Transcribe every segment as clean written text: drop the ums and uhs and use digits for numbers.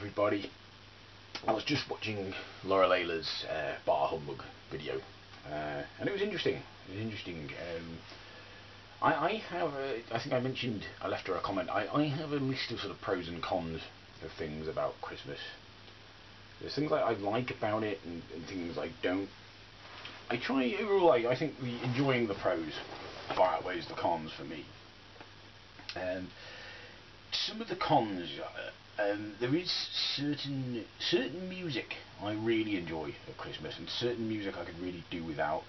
everybody. I was just watching Laura Layla's Bah Humbug video, and it was interesting. I have, I think I mentioned, I left her a comment. I have a list of sort of pros and cons of things about Christmas. There's things I like about it, and things I don't. I try overall. I think enjoying the pros far outweighs the cons for me. Some of the cons, there is certain music I really enjoy at Christmas, and certain music I could really do without.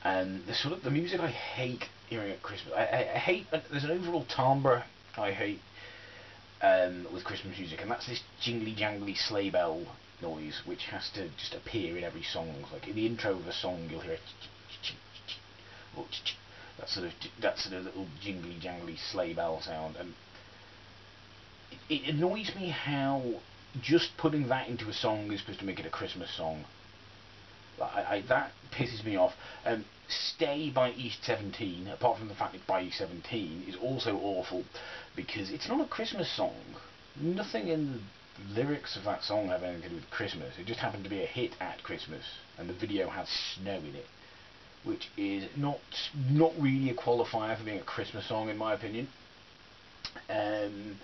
And the music I hate hearing at Christmas, I hate. There's an overall timbre I hate with Christmas music, and that's this jingly jangly sleigh bell noise, which has to just appear in every song. Like in the intro of a song, you'll hear it. That sort of little jingly jangly sleigh bell sound, and it annoys me how just putting that into a song is supposed to make it a Christmas song. That pisses me off. Stay by East 17, apart from the fact that by East 17 is also awful because it's not a Christmas song. Nothing in the lyrics of that song have anything to do with Christmas. It just happened to be a hit at Christmas, and the video has snow in it, which is not really a qualifier for being a Christmas song in my opinion. The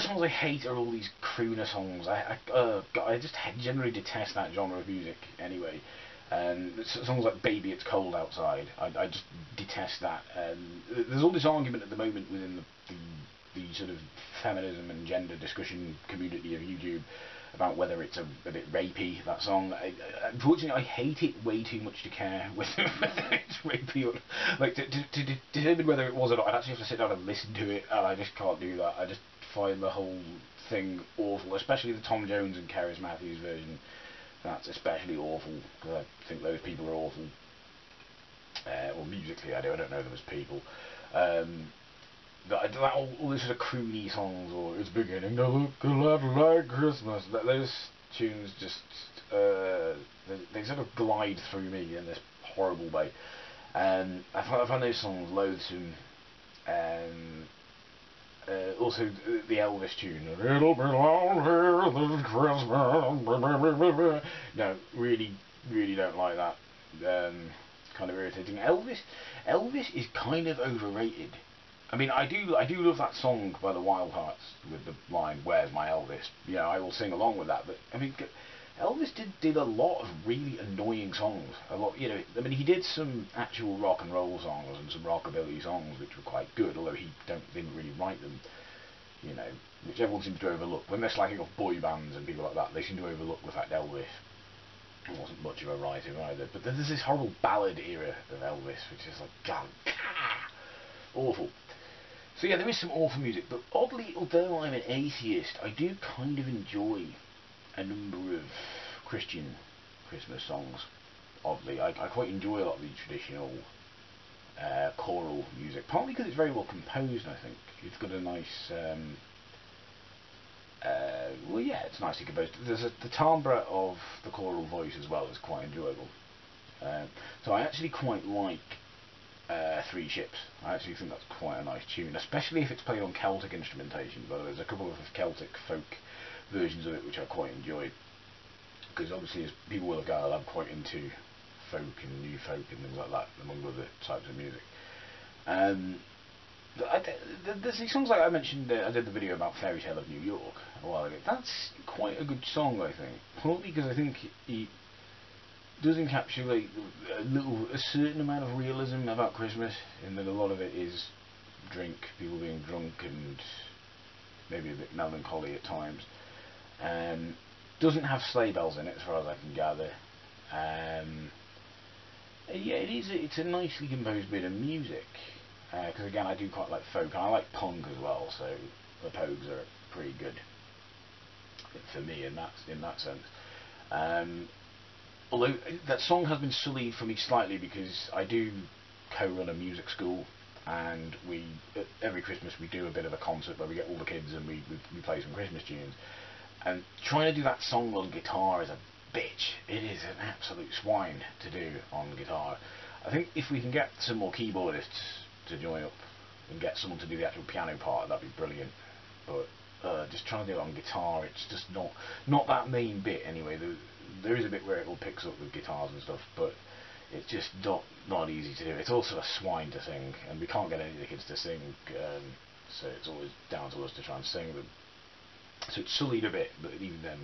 songs I hate are all these crooner songs. I just generally detest that genre of music anyway. Songs like "Baby It's Cold Outside," I just detest that. There's all this argument at the moment within the sort of feminism and gender discussion community of YouTube about whether it's a bit rapey, that song. Unfortunately, I hate it way too much to care whether it's rapey or... Like, to determine whether it was or not, I'd actually have to sit down and listen to it, and I just can't do that. I just find the whole thing awful, especially the Tom Jones and Keris Matthews version. That's especially awful, because I think those people are awful. Well, musically I don't know them as people. All these sort of croony songs, or "It's beginning to look a lot like Christmas," those tunes just they sort of glide through me in this horrible way, and I find those songs loathsome. Also the Elvis tune, "It'll be lonely this Christmas." No, really don't like that. It's kind of irritating. Elvis is kind of overrated. I mean, I do love that song by the Wild Hearts with the line, "Where's my Elvis?" You know, I will sing along with that. But I mean, Elvis did a lot of really annoying songs. A lot, you know. I mean, he did some actual rock and roll songs and some rockabilly songs which were quite good, although he didn't really write them. You know, which everyone seems to overlook when they're slagging off boy bands and people like that. They seem to overlook the fact Elvis wasn't much of a writer either. But there's this horrible ballad era of Elvis, which is like, God, awful. So yeah, there is some awful music, but oddly, although I'm an atheist, I do kind of enjoy a number of Christian Christmas songs. Oddly, I quite enjoy a lot of the traditional choral music, partly because it's very well composed. I think it's got a nice, well, yeah, it's nicely composed. The timbre of the choral voice as well is quite enjoyable. So I actually quite like Three Ships. I actually think that's quite a nice tune, especially if it's played on Celtic instrumentation. But there's a couple of Celtic folk versions of it which I quite enjoyed, because obviously as people will have gathered, I'm quite into folk and new folk and things like that, among other types of music. There's these songs like I mentioned. I did the video about Fairy Tale of New York a while ago. That's quite a good song, I think, partly because I think it does encapsulate a certain amount of realism about Christmas, in that a lot of it is people being drunk and maybe a bit melancholy at times. Doesn't have sleigh bells in it, as far as I can gather. Yeah, it's a nicely composed bit of music. Because again, I do quite like folk, and I like punk as well. So the Pogues are pretty good for me in that sense. Although that song has been sullied for me slightly because I do co-run a music school, and every Christmas we do a bit of a concert where we get all the kids and we play some Christmas tunes. And trying to do that song on guitar is a bitch. It is an absolute swine to do on guitar. I think if we can get some more keyboardists to join up and get someone to do the actual piano part, that'd be brilliant. But just trying to do it on guitar, it's just not that main bit anyway. There is a bit where it all picks up with guitars and stuff, but it's just not easy to do. It's also a swine to sing, and we can't get any of the kids to sing, so it's always down to us to try and sing them. So it's sullied a bit, but even then,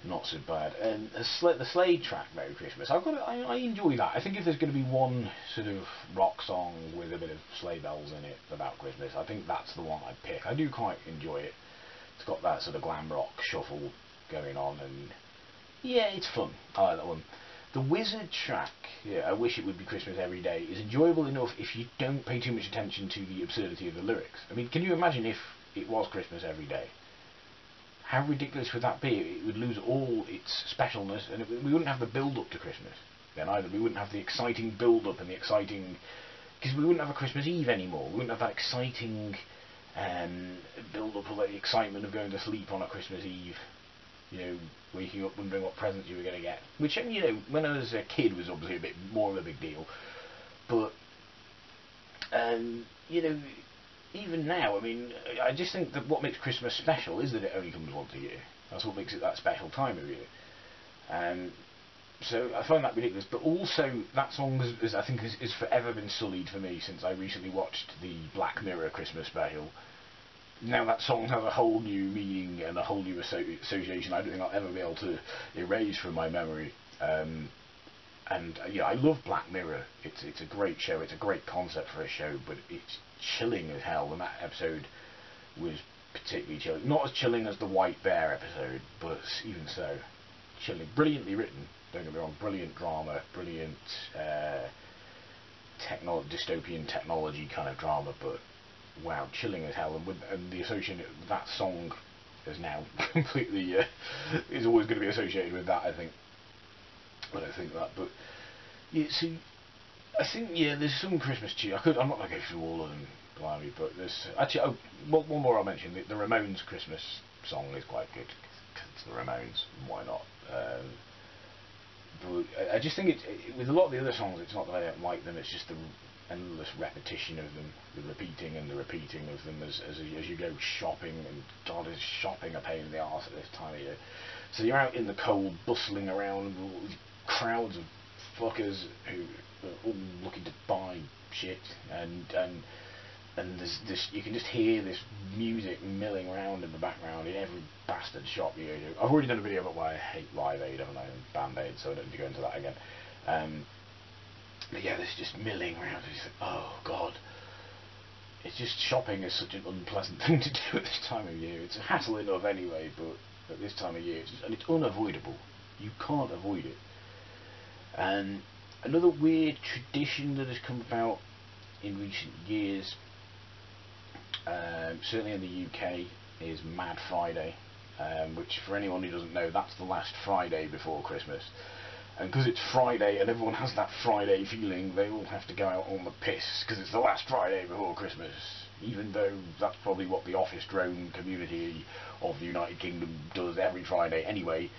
not so bad. And the Slade track, Merry Christmas, I enjoy that. I think if there's going to be one sort of rock song with a bit of sleigh bells in it about Christmas, I think that's the one I'd pick. I do quite enjoy it. It's got that sort of glam rock shuffle going on, and yeah, it's fun. I like that one. The Wizard track, yeah, I Wish It Would Be Christmas Every Day, is enjoyable enough if you don't pay too much attention to the absurdity of the lyrics. I mean, can you imagine if it was Christmas every day? How ridiculous would that be? It would lose all its specialness, and we wouldn't have the build-up to Christmas then either. We wouldn't have the exciting build-up and the exciting... because we wouldn't have a Christmas Eve anymore. We wouldn't have that exciting build-up, or the excitement of going to sleep on a Christmas Eve. You know, waking up wondering what presents you were going to get. Which, you know, when I was a kid was obviously a bit more of a big deal. But, you know... even now, I mean, I just think that what makes Christmas special is that it only comes once a year. That's what makes it that special time of year. So I find that ridiculous. But also, that song I think has forever been sullied for me since I recently watched the Black Mirror Christmas special. Now that song has a whole new meaning and a whole new association I don't think I'll ever be able to erase from my memory. And yeah, I love Black Mirror. It's a great show. It's a great concept for a show, but it's chilling as hell. And that episode was particularly chilling. Not as chilling as the White Bear episode, but even so, chilling. Brilliantly written. Don't get me wrong. Brilliant drama. Brilliant dystopian technology kind of drama. But wow, chilling as hell. And the association with that song is now completely is always going to be associated with that, I think. I don't think that, but yeah, see, I think there's some Christmas tunes. I'm not going to go through all of them, blimey, but there's actually one more I'll mention. The Ramones Christmas song is quite good because it's the Ramones. Why not? But I just think with a lot of the other songs, it's not that I don't like them. It's just the endless repetition of them, the repeating and the repeating of them as you go shopping. And God, is shopping a pain in the arse at this time of year? So you're out in the cold, bustling around with crowds of fuckers who are all looking to buy shit, and there's this, you can just hear this music milling around in the background in every bastard shop you go to. I've already done a video about why I hate Live Aid, haven't I, and Band Aid, so I don't need to go into that again. But yeah, there's just milling around, and it's like, oh god. It's just, shopping is such an unpleasant thing to do at this time of year. It's a hassle enough anyway, but at this time of year, and it's unavoidable. You can't avoid it. And another weird tradition that has come about in recent years, certainly in the UK, is Mad Friday, which, for anyone who doesn't know, that's the last Friday before Christmas. And because it's Friday and everyone has that Friday feeling, they all have to go out on the piss because it's the last Friday before Christmas, even though that's probably what the office drone community of the United Kingdom does every Friday anyway.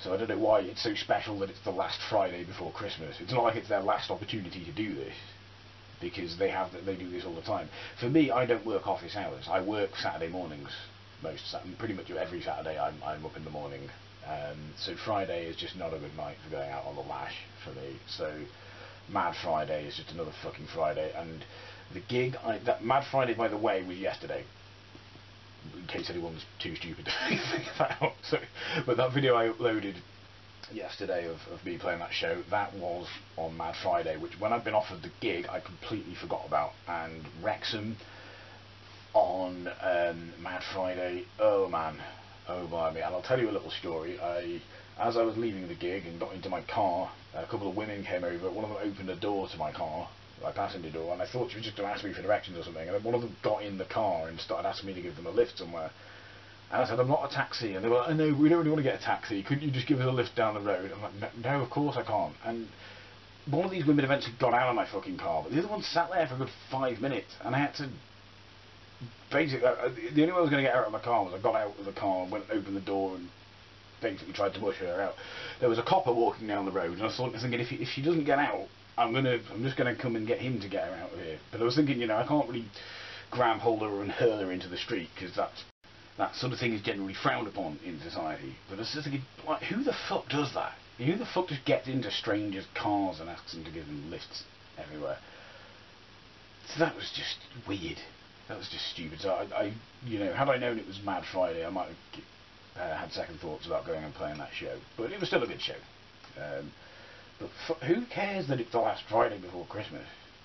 So I don't know why it's so special that it's the last Friday before Christmas. It's not like it's their last opportunity to do this, because they do this all the time. For me, I don't work office hours. I work Saturday mornings pretty much every Saturday. I'm up in the morning. So Friday is just not a good night for going out on the lash for me. So Mad Friday is just another fucking Friday. And the gig, that Mad Friday, by the way, was yesterday. In case anyone's too stupid to think that out. So, but that video I uploaded yesterday of me playing that show, that was on Mad Friday, which when I'd been offered the gig, I completely forgot about. And Wrexham on Mad Friday, oh man, oh blimey. And I'll tell you a little story. As I was leaving the gig and got into my car, a couple of women came over. One of them opened the door to my car, my passenger door, and I thought she was just going to ask me for directions or something, and then one of them got in the car and started asking me to give them a lift somewhere. And I said, I'm not a taxi. And they were like, no, we don't really want to get a taxi. Couldn't you just give us a lift down the road? I'm like, no, of course I can't. And one of these women eventually got out of my fucking car, but the other one sat there for a good 5 minutes, and I had to... Basically, the only way I was going to get her out of my car was I got out of the car and went and opened the door and basically tried to push her out. There was a copper walking down the road, and I was thinking, if she doesn't get out, I'm just gonna come and get him to get her out of here. But I was thinking, I can't really grab hold of her and hurl her into the street, because that's that sort of thing is generally frowned upon in society. But I was just thinking, like, who the fuck does that? Who the fuck just gets into strangers' cars and asks them to give them lifts everywhere? So that was just weird. That was just stupid. So you know, had I known it was Mad Friday, I might have had second thoughts about going and playing that show. But it was still a good show. But who cares that it's the last Friday before Christmas?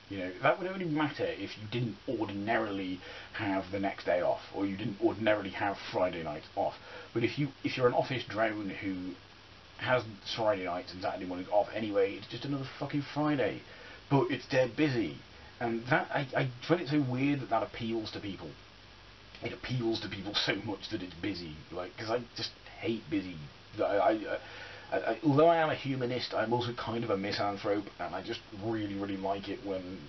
You know, that would only matter if you didn't ordinarily have the next day off, or you didn't ordinarily have Friday night off. But if you're an office drone who has Friday nights and Saturday mornings off anyway, it's just another fucking Friday. But it's dead busy. And that, I find it so weird that that appeals to people. It appeals to people so much that it's busy. Like, because I just hate busy. Although I am a humanist, I'm also kind of a misanthrope, and I just really, really like it when...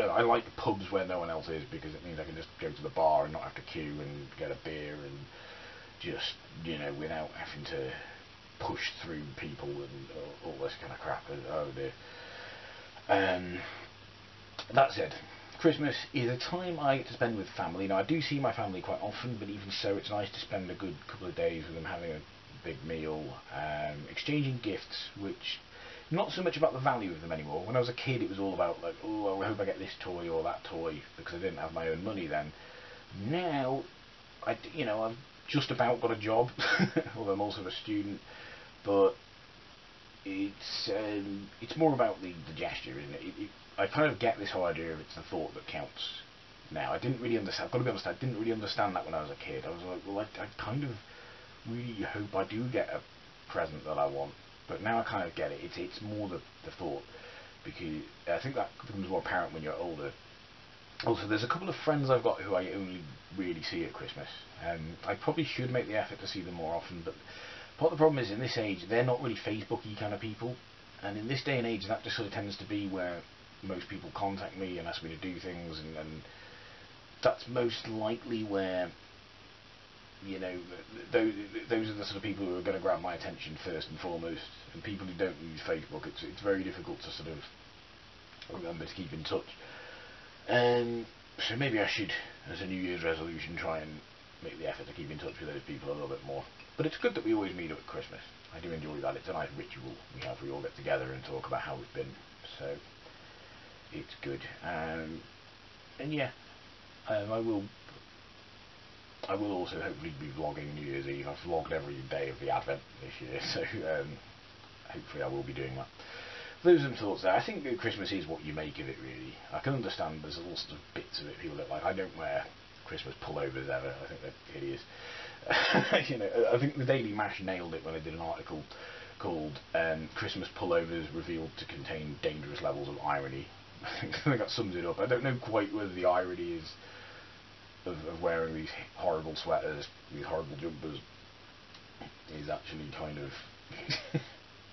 I like pubs where no one else is, because it means I can just go to the bar and not have to queue and get a beer and just, you know, without having to push through people and all this kind of crap. Oh dear. That said, Christmas is a time I get to spend with family. Now, I do see my family quite often, but even so, it's nice to spend a good couple of days with them, having a big meal, exchanging gifts, which not so much about the value of them anymore. When I was a kid, it was all about, like, oh, I hope I get this toy or that toy, because I didn't have my own money then. Now, I've just about got a job, although I'm also a student, but it's more about the gesture, isn't it? I kind of get this whole idea of it's the thought that counts now. I didn't really understand, I've got to be honest, I didn't really understand that when I was a kid. I was like, well, I kind of really hope I do get a present that I want, but now I kind of get it. It's more the thought, because I think that becomes more apparent when you're older. Also, there's a couple of friends I've got who I only really see at Christmas. I probably should make the effort to see them more often, but part of the problem is, in this age, they're not really Facebook-y kind of people, and in this day and age, that just sort of tends to be where most people contact me and ask me to do things, and that's most likely where, you know, those are the sort of people who are going to grab my attention first and foremost. And people who don't use Facebook, it's very difficult to sort of remember to keep in touch. So maybe I should, as a New Year's resolution, try and make the effort to keep in touch with those people a little bit more. But it's good that we always meet up at Christmas. I do enjoy that. It's a nice ritual we have. We all get together and talk about how we've been. So it's good. And yeah, I will also hopefully be vlogging New Year's Eve. I've vlogged every day of the Advent this year, so hopefully I will be doing that. Those are some thoughts there. I think Christmas is what you make of it, really. I can understand there's all sorts of bits of it people don't like. I don't wear Christmas pullovers ever. I think they're hideous. You know, I think the Daily Mash nailed it when they did an article called Christmas Pullovers Revealed to Contain Dangerous Levels of Irony. I think that sums it up. I don't know quite whether the irony is of wearing these horrible sweaters, these horrible jumpers, is actually kind of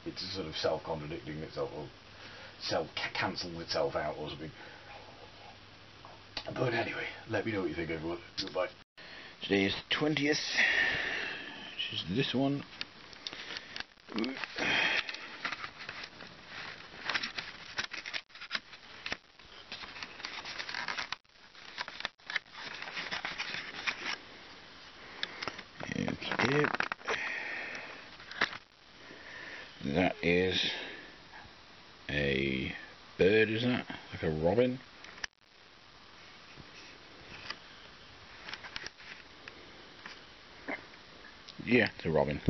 it's sort of self-contradicting itself, or self-cancels itself out or something. But anyway, let me know what you think, everyone. Goodbye. Today is the 20th, which is this one. Yep. That is a bird, isn't it? Like a robin. Yeah, it's a robin.